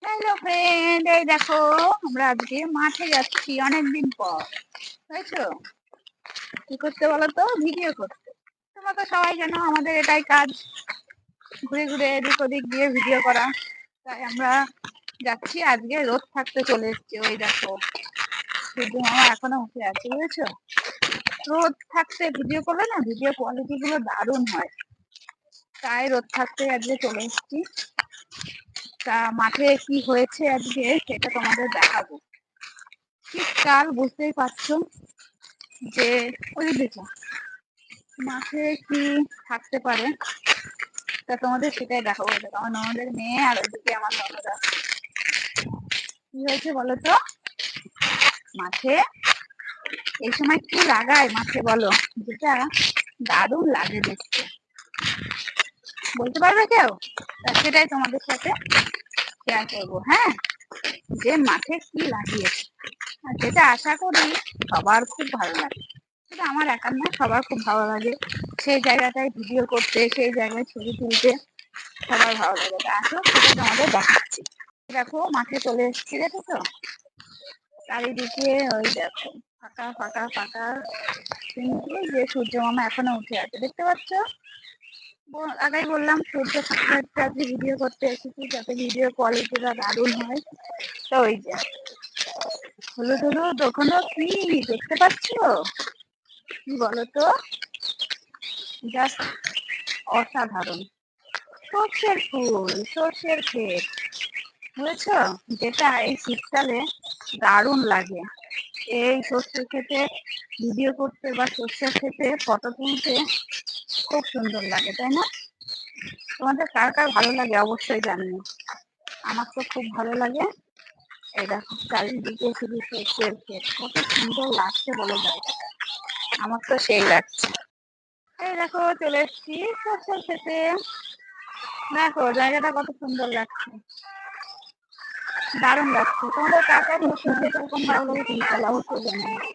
Hello friend, এই দেখো আমরা আজকে মাঠে যাচ্ছি অনেকদিন পর। বুঝেছো? কি করতে বলো তো? ভিডিও করতে। তোমরা তো সবাই জানো আমাদের এটাই কাজ, ঘুরে ঘুরে এদিক ওদিক গিয়ে ভিডিও করা। তাই আমরা যাচ্ছি, আজকে রোদ থাকতে চলে এসছি। ওই দেখো সূর্য মামা এখনো উঠে আছে, বুঝেছো? রোদ থাকতে ভিডিও করলে না ভিডিও কোয়ালিটি গুলো দারুণ হয়, তাই রোদ থাকতে আজকে চলে এসছি। তা মাঠে কি হয়েছে আজকে সেটা তোমাদের দেখাবো। শীতকাল, বুঝতেই পারছো যে ওই দেখো মাঠে কি থাকতে পারে, তা তোমাদের সেটাই দেখাবো। দেখো আমার ননদের মেয়ে আর ওইদিকে আমার ননদা। কি হয়েছে বলো তো? মাঠে এই সময় কি লাগায় মাঠে বলো, যেটা দারুণ লাগে দেখতে? বলতে পারবে কেউ? তা সেটাই তোমাদের সাথে শেয়ার করবো। হ্যাঁ, যে মাঠে কি লাগিয়েছে, আর যেটা আশা করি সবার খুব ভালো লাগে। সেটা আমার একার না, সবার খুব ভালো লাগে সেই জায়গাটায় ভিডিও করতে, সেই জায়গায় ছবি তুলতে সবার ভালো লাগে। তা আসো সেটা তোমাদের দেখাচ্ছি। দেখো মাঠে চলে এসেছি, দেখো তো চারিদিকে ওই দেখো ফাঁকা ফাঁকা ফাঁকা, কিন্তু যে সূর্য মামা এখনো উঠে আছে, দেখতে পাচ্ছ? আগেই বললাম সূর্য থাকতে আজকে ভিডিও করতে এসেছি যাতে ভিডিও কোয়ালিটিটা দারুণ হয়। তো ওই যে হলুদ হলুদ ওখানে কি দেখতে পাচ্ছ? কি বলতো, জাস্ট অসাধারণ। সর্ষের ফুল, সর্ষের ক্ষেত, বুঝেছো? যেটা এই শীতকালে দারুণ লাগে। এই সর্ষের ক্ষেতে ভিডিও করতে বা সর্ষের ক্ষেতে ফটো তুলতে খুব সুন্দর লাগে, তাই না? তোমাদের কার কার ভালো লাগে অবশ্যই জানিও। আমার তো খুব ভালো লাগে। এই দেখো চারিদিকে শুধু সর্ষের ক্ষেত, কত সুন্দর লাগছে বলো জায়গাটা। আমার তো সেই লাগছে। এই দেখো চলে এসছি সর্ষের ক্ষেতে। দেখো জায়গাটা কত সুন্দর লাগছে, দারুণ লাগছে। তোমাদের কার কার সর্ষের ক্ষেত এরকম ভালো লাগে তুমি তাহলে অবশ্যই জানাবে।